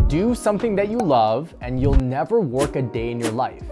Do something that you love and you'll never work a day in your life.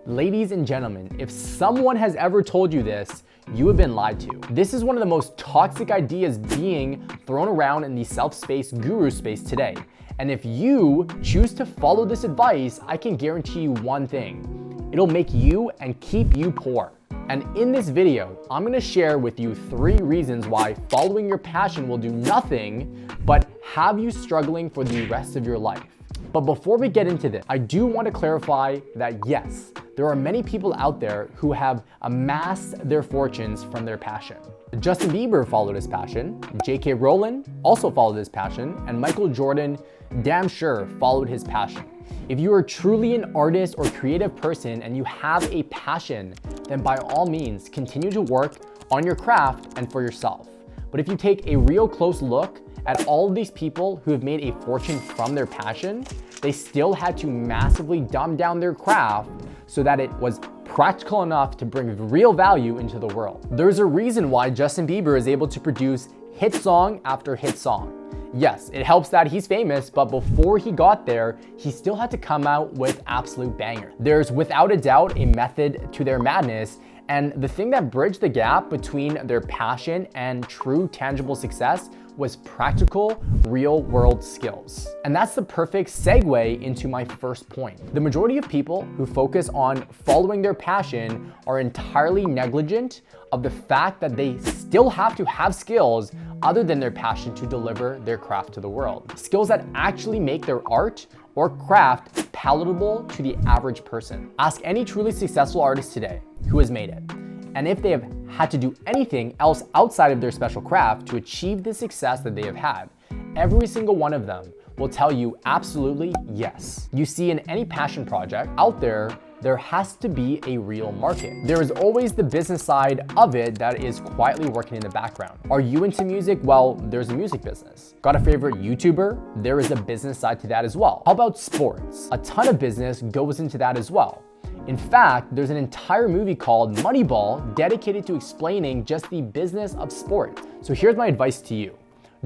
Ladies and gentlemen, if someone has ever told you this, you have been lied to. This is one of the most toxic ideas being thrown around in the self-space guru space today. And if you choose to follow this advice, I can guarantee you one thing. It'll make you and keep you poor. And in this video, I'm gonna share with you 3 reasons why following your passion will do nothing but have you struggling for the rest of your life. But before we get into this, I do want to clarify that yes, there are many people out there who have amassed their fortunes from their passion. Justin Bieber followed his passion, J.K. Rowling also followed his passion, and Michael Jordan damn sure followed his passion. If you are truly an artist or creative person and you have a passion, then by all means, continue to work on your craft and for yourself. But if you take a real close look at all of these people who have made a fortune from their passion, they still had to massively dumb down their craft so that it was practical enough to bring real value into the world. There's a reason why Justin Bieber is able to produce hit song after hit song. Yes, it helps that he's famous, but before he got there, he still had to come out with absolute bangers. There's without a doubt a method to their madness, and the thing that bridged the gap between their passion and true tangible success was practical, real-world skills. And that's the perfect segue into my first point. The majority of people who focus on following their passion are entirely negligent of the fact that they still have to have skills other than their passion to deliver their craft to the world. Skills that actually make their art or craft palatable to the average person. Ask any truly successful artist today who has made it. And if they have had to do anything else outside of their special craft to achieve the success that they have had, every single one of them will tell you absolutely yes. You see, in any passion project out there has to be a real market. There is always the business side of it that is quietly working in the background. Are you into music? Well, there's a music business. Got a favorite YouTuber? There is a business side to that as well. How about sports? A ton of business goes into that as well. In fact, there's an entire movie called Moneyball dedicated to explaining just the business of sport. So here's my advice to you.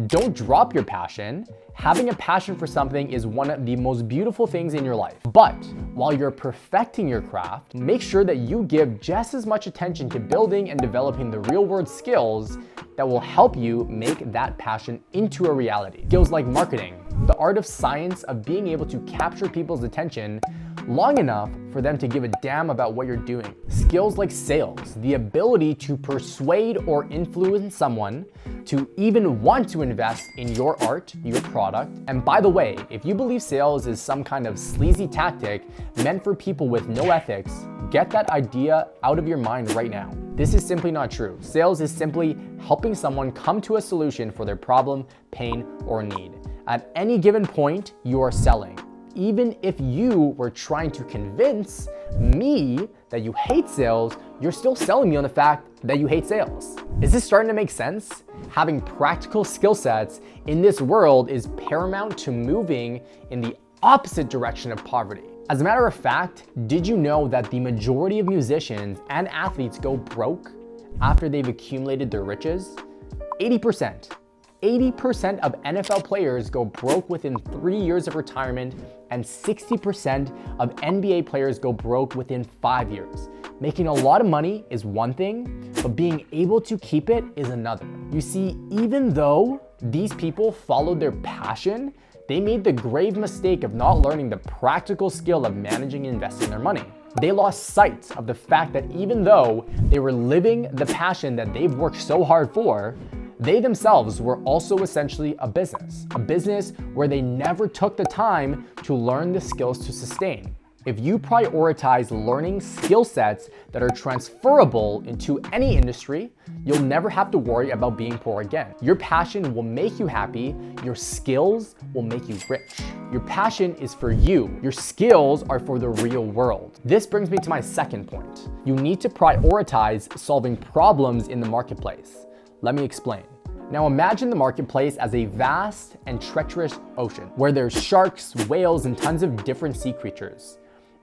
Don't drop your passion. Having a passion for something is one of the most beautiful things in your life. But while you're perfecting your craft, make sure that you give just as much attention to building and developing the real-world skills that will help you make that passion into a reality. Skills like marketing, the art of science of being able to capture people's attention long enough for them to give a damn about what you're doing. Skills like sales, the ability to persuade or influence someone to even want to invest in your art, your product. And by the way, if you believe sales is some kind of sleazy tactic meant for people with no ethics, get that idea out of your mind right now. This is simply not true. Sales is simply helping someone come to a solution for their problem, pain, or need. At any given point, you are selling. Even if you were trying to convince me that you hate sales, you're still selling me on the fact that you hate sales. Is this starting to make sense? Having practical skill sets in this world is paramount to moving in the opposite direction of poverty. As a matter of fact, did you know that the majority of musicians and athletes go broke after they've accumulated their riches? 80%. 80% of NFL players go broke within 3 years of retirement, and 60% of NBA players go broke within 5 years. Making a lot of money is one thing, but being able to keep it is another. You see, even though these people followed their passion, they made the grave mistake of not learning the practical skill of managing and investing their money. They lost sight of the fact that even though they were living the passion that they've worked so hard for, they themselves were also essentially a business where they never took the time to learn the skills to sustain. If you prioritize learning skill sets that are transferable into any industry, you'll never have to worry about being poor again. Your passion will make you happy. Your skills will make you rich. Your passion is for you. Your skills are for the real world. This brings me to my second point. You need to prioritize solving problems in the marketplace. Let me explain. Now imagine the marketplace as a vast and treacherous ocean where there's sharks, whales, and tons of different sea creatures.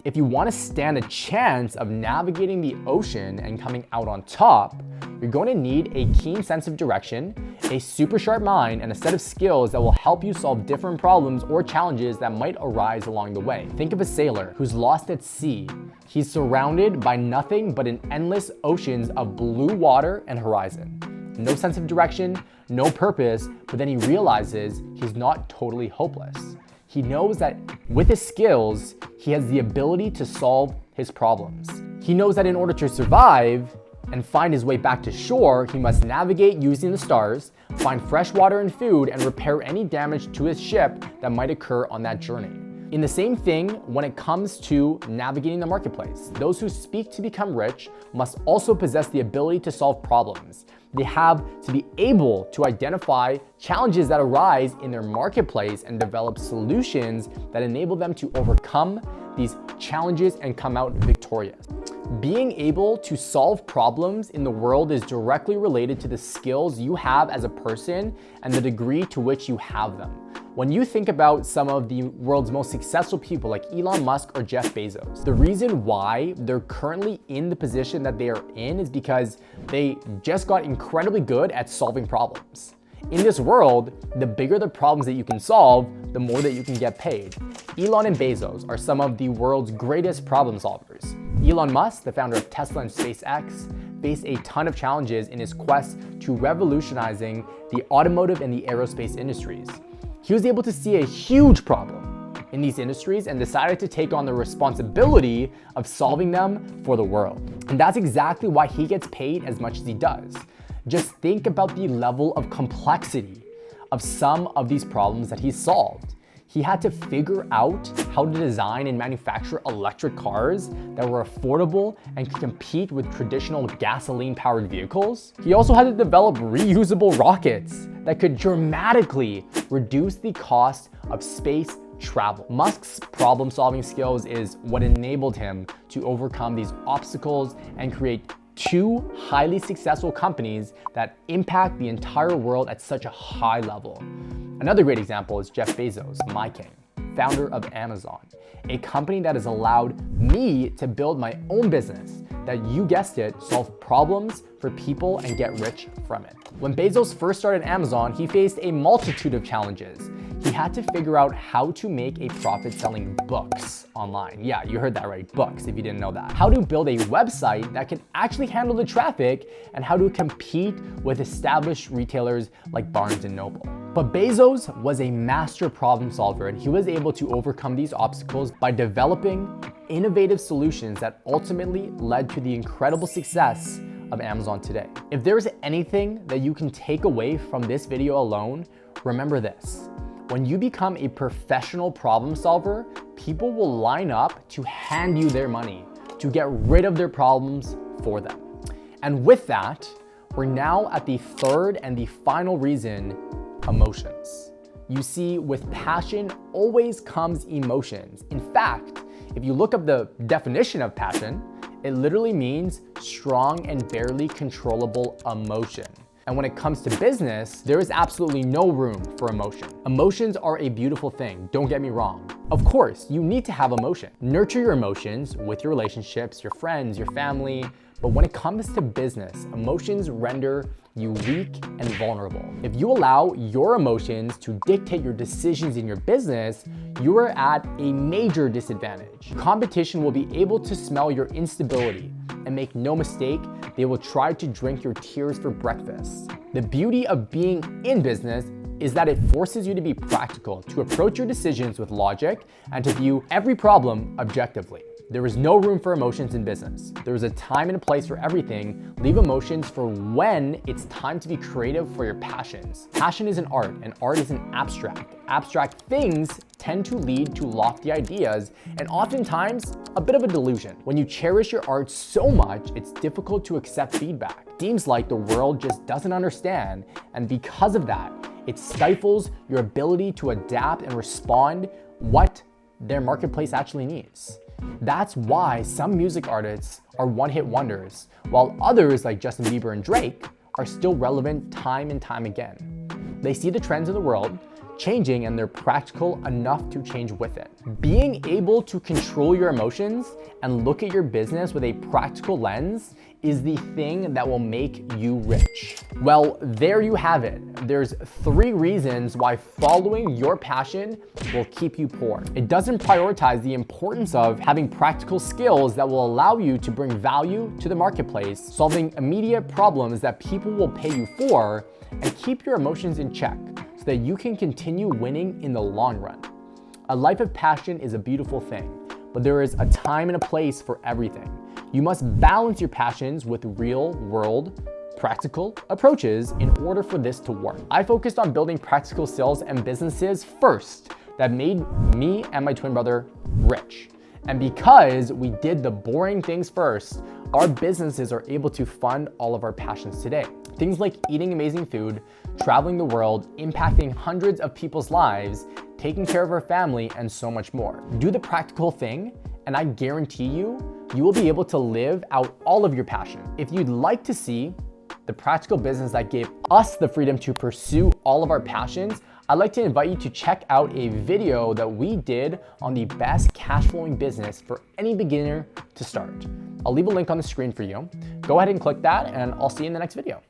If you want to stand a chance of navigating the ocean and coming out on top, you're going to need a keen sense of direction, a super sharp mind, and a set of skills that will help you solve different problems or challenges that might arise along the way. Think of a sailor who's lost at sea. He's surrounded by nothing but an endless oceans of blue water and horizon. No sense of direction, no purpose, but then he realizes he's not totally hopeless. He knows that with his skills, he has the ability to solve his problems. He knows that in order to survive and find his way back to shore, he must navigate using the stars, find fresh water and food, and repair any damage to his ship that might occur on that journey. In the same thing, when it comes to navigating the marketplace, those who seek to become rich must also possess the ability to solve problems. They have to be able to identify challenges that arise in their marketplace and develop solutions that enable them to overcome these challenges and come out victorious. Being able to solve problems in the world is directly related to the skills you have as a person and the degree to which you have them. When you think about some of the world's most successful people like Elon Musk or Jeff Bezos, the reason why they're currently in the position that they are in is because they just got incredibly good at solving problems. In this world, the bigger the problems that you can solve, the more that you can get paid. Elon and Bezos are some of the world's greatest problem solvers. Elon Musk, the founder of Tesla and SpaceX, faced a ton of challenges in his quest to revolutionizing the automotive and the aerospace industries. He was able to see a huge problem in these industries and decided to take on the responsibility of solving them for the world. And that's exactly why he gets paid as much as he does. Just think about the level of complexity of some of these problems that he solved. He had to figure out how to design and manufacture electric cars that were affordable and could compete with traditional gasoline-powered vehicles. He also had to develop reusable rockets that could dramatically reduce the cost of space travel. Musk's problem-solving skills is what enabled him to overcome these obstacles and create two highly successful companies that impact the entire world at such a high level. Another great example is Jeff Bezos, my king, founder of Amazon, a company that has allowed me to build my own business that, you guessed it, solve problems for people and get rich from it. When Bezos first started Amazon, he faced a multitude of challenges. He had to figure out how to make a profit selling books online. Yeah, you heard that right, books, if you didn't know that. How to build a website that can actually handle the traffic, and how to compete with established retailers like Barnes & Noble. But Bezos was a master problem solver, and he was able to overcome these obstacles by developing innovative solutions that ultimately led to the incredible success of Amazon today. If there's anything that you can take away from this video alone, remember this. When you become a professional problem solver, people will line up to hand you their money, to get rid of their problems for them. And with that, we're now at the third and the final reason: emotions. You see, with passion always comes emotions. In fact, if you look up the definition of passion, it literally means strong and barely controllable emotion. And when it comes to business, there is absolutely no room for emotion. Emotions are a beautiful thing, don't get me wrong. Of course, you need to have emotion. Nurture your emotions with your relationships, your friends, your family. But when it comes to business, emotions render you weak and vulnerable. If you allow your emotions to dictate your decisions in your business, you are at a major disadvantage. Competition will be able to smell your instability, and make no mistake, they will try to drink your tears for breakfast. The beauty of being in business is that it forces you to be practical, to approach your decisions with logic, and to view every problem objectively. There is no room for emotions in business. There is a time and a place for everything. Leave emotions for when it's time to be creative for your passions. Passion is an art, and art is an abstract. Abstract things tend to lead to lofty ideas, and oftentimes a bit of a delusion. When you cherish your art so much, it's difficult to accept feedback. It seems like the world just doesn't understand, and because of that, it stifles your ability to adapt and respond what their marketplace actually needs. That's why some music artists are one-hit wonders, while others like Justin Bieber and Drake are still relevant time and time again. They see the trends of the world changing, and they're practical enough to change with it. Being able to control your emotions and look at your business with a practical lens is the thing that will make you rich. Well, there you have it. There's 3 reasons why following your passion will keep you poor. It doesn't prioritize the importance of having practical skills that will allow you to bring value to the marketplace, solving immediate problems that people will pay you for, and keep your emotions in check so that you can continue winning in the long run. A life of passion is a beautiful thing, but there is a time and a place for everything. You must balance your passions with real-world, practical approaches in order for this to work. I focused on building practical skills and businesses first that made me and my twin brother rich. And because we did the boring things first, our businesses are able to fund all of our passions today. Things like eating amazing food, traveling the world, impacting hundreds of people's lives, taking care of our family, and so much more. Do the practical thing, and I guarantee you will be able to live out all of your passion. If you'd like to see the practical business that gave us the freedom to pursue all of our passions, I'd like to invite you to check out a video that we did on the best cash flowing business for any beginner to start. I'll leave a link on the screen for you. Go ahead and click that, and I'll see you in the next video.